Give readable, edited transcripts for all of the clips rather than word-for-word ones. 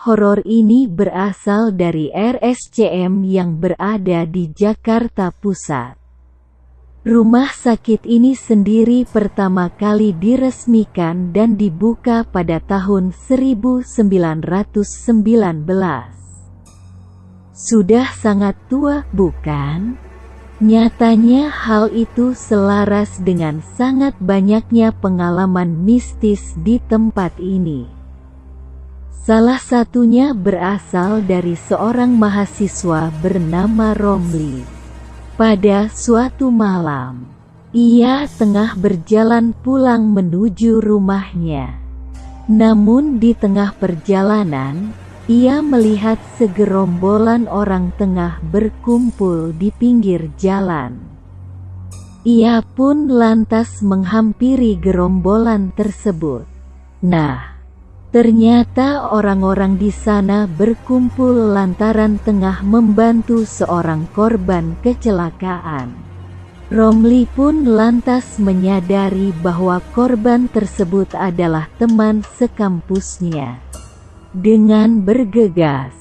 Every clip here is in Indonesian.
horor ini berasal dari RSCM yang berada di Jakarta Pusat. Rumah sakit ini sendiri pertama kali diresmikan dan dibuka pada tahun 1919. Sudah sangat tua, bukan? Nyatanya hal itu selaras dengan sangat banyaknya pengalaman mistis di tempat ini. Salah satunya berasal dari seorang mahasiswa bernama Romli. Pada suatu malam, ia tengah berjalan pulang menuju rumahnya. Namun di tengah perjalanan, ia melihat segerombolan orang tengah berkumpul di pinggir jalan. Ia pun lantas menghampiri gerombolan tersebut. Nah, ternyata orang-orang di sana berkumpul lantaran tengah membantu seorang korban kecelakaan. Romli pun lantas menyadari bahwa korban tersebut adalah teman sekampusnya. Dengan bergegas,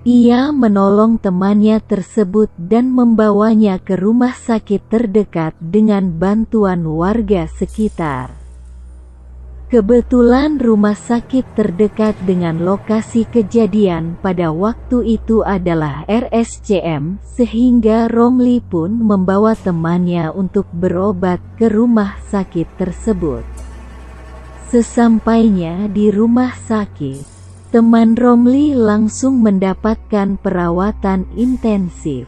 ia menolong temannya tersebut dan membawanya ke rumah sakit terdekat dengan bantuan warga sekitar. Kebetulan rumah sakit terdekat dengan lokasi kejadian pada waktu itu adalah RSCM, sehingga Romli pun membawa temannya untuk berobat ke rumah sakit tersebut. Sesampainya di rumah sakit, teman Romli langsung mendapatkan perawatan intensif.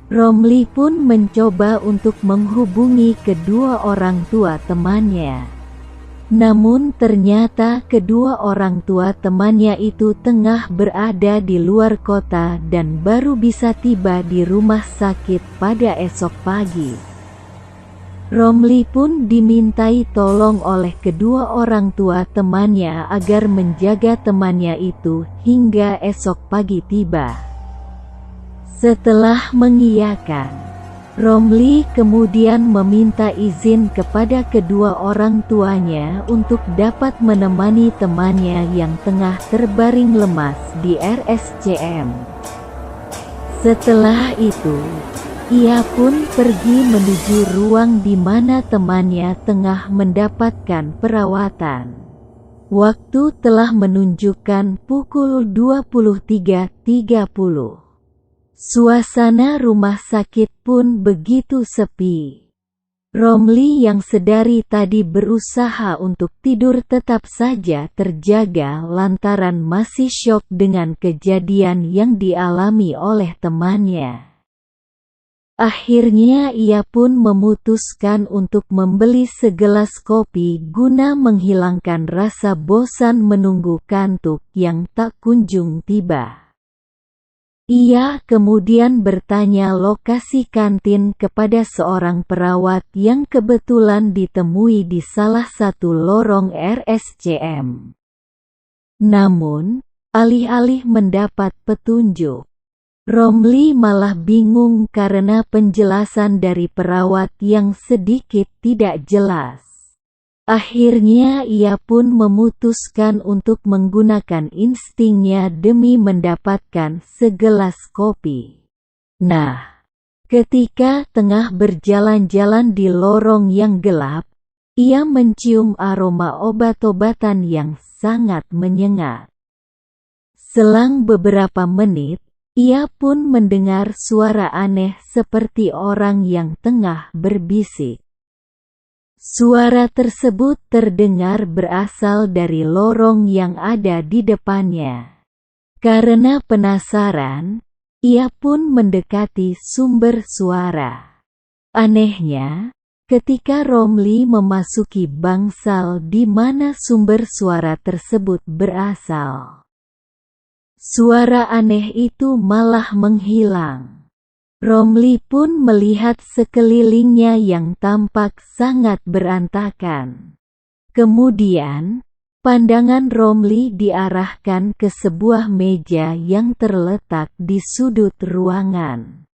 Romli pun mencoba untuk menghubungi kedua orang tua temannya. Namun ternyata kedua orang tua temannya itu tengah berada di luar kota dan baru bisa tiba di rumah sakit pada esok pagi. Romli pun dimintai tolong oleh kedua orang tua temannya agar menjaga temannya itu hingga esok pagi tiba. Setelah mengiyakan, Romli kemudian meminta izin kepada kedua orang tuanya untuk dapat menemani temannya yang tengah terbaring lemas di RSCM. Setelah itu, ia pun pergi menuju ruang di mana temannya tengah mendapatkan perawatan. Waktu telah menunjukkan pukul 23.30. Suasana rumah sakit pun begitu sepi. Romli yang sedari tadi berusaha untuk tidur tetap saja terjaga lantaran masih syok dengan kejadian yang dialami oleh temannya. Akhirnya ia pun memutuskan untuk membeli segelas kopi guna menghilangkan rasa bosan menunggu kantuk yang tak kunjung tiba. Ia kemudian bertanya lokasi kantin kepada seorang perawat yang kebetulan ditemui di salah satu lorong RSCM. Namun, alih-alih mendapat petunjuk, Romli malah bingung karena penjelasan dari perawat yang sedikit tidak jelas. Akhirnya ia pun memutuskan untuk menggunakan instingnya demi mendapatkan segelas kopi. Nah, ketika tengah berjalan-jalan di lorong yang gelap, ia mencium aroma obat-obatan yang sangat menyengat. Selang beberapa menit, ia pun mendengar suara aneh seperti orang yang tengah berbisik. Suara tersebut terdengar berasal dari lorong yang ada di depannya. Karena penasaran, ia pun mendekati sumber suara. Anehnya, ketika Romli memasuki bangsal di mana sumber suara tersebut berasal, suara aneh itu malah menghilang. Romli pun melihat sekelilingnya yang tampak sangat berantakan. Kemudian, pandangan Romli diarahkan ke sebuah meja yang terletak di sudut ruangan.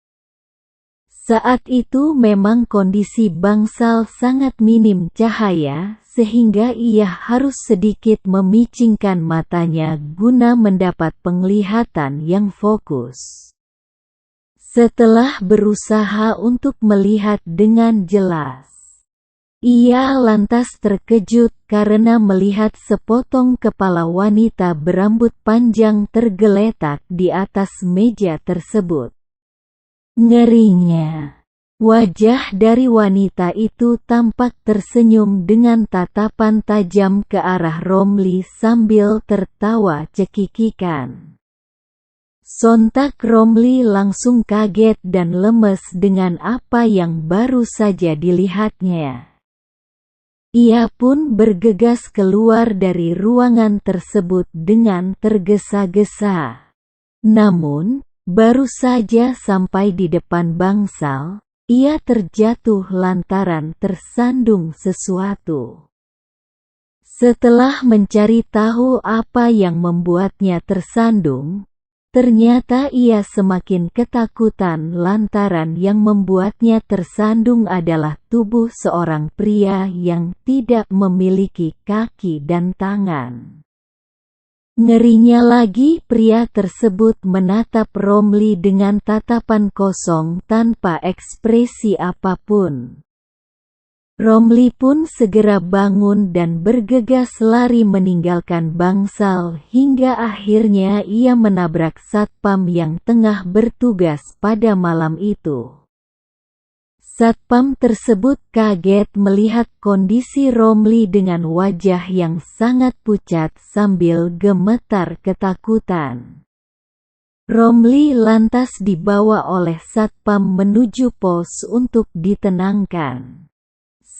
Saat itu memang kondisi bangsal sangat minim cahaya, sehingga ia harus sedikit memicingkan matanya guna mendapat penglihatan yang fokus. Setelah berusaha untuk melihat dengan jelas, ia lantas terkejut karena melihat sepotong kepala wanita berambut panjang tergeletak di atas meja tersebut. Ngerinya, wajah dari wanita itu tampak tersenyum dengan tatapan tajam ke arah Romli sambil tertawa cekikikan. Sontak Romli langsung kaget dan lemes dengan apa yang baru saja dilihatnya. Ia pun bergegas keluar dari ruangan tersebut dengan tergesa-gesa. Namun, baru saja sampai di depan bangsal, ia terjatuh lantaran tersandung sesuatu. Setelah mencari tahu apa yang membuatnya tersandung, ternyata ia semakin ketakutan lantaran yang membuatnya tersandung adalah tubuh seorang pria yang tidak memiliki kaki dan tangan. Ngerinya lagi, pria tersebut menatap Romli dengan tatapan kosong tanpa ekspresi apapun. Romli pun segera bangun dan bergegas lari meninggalkan bangsal hingga akhirnya ia menabrak satpam yang tengah bertugas pada malam itu. Satpam tersebut kaget melihat kondisi Romli dengan wajah yang sangat pucat sambil gemetar ketakutan. Romli lantas dibawa oleh satpam menuju pos untuk ditenangkan.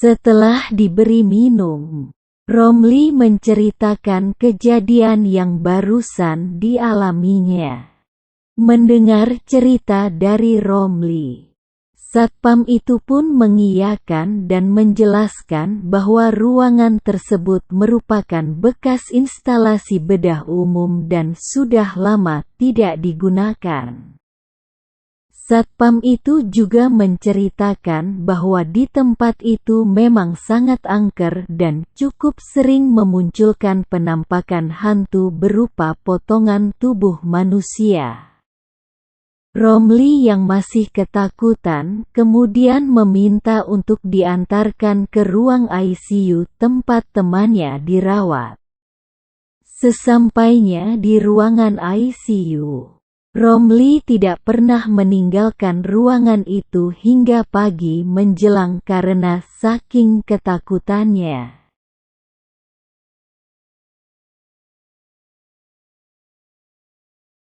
Setelah diberi minum, Romli menceritakan kejadian yang barusan dialaminya. Mendengar cerita dari Romli, satpam itu pun mengiyakan dan menjelaskan bahwa ruangan tersebut merupakan bekas instalasi bedah umum dan sudah lama tidak digunakan. Satpam itu juga menceritakan bahwa di tempat itu memang sangat angker dan cukup sering memunculkan penampakan hantu berupa potongan tubuh manusia. Romli yang masih ketakutan kemudian meminta untuk diantarkan ke ruang ICU tempat temannya dirawat. Sesampainya di ruangan ICU, Romli tidak pernah meninggalkan ruangan itu hingga pagi menjelang karena saking ketakutannya.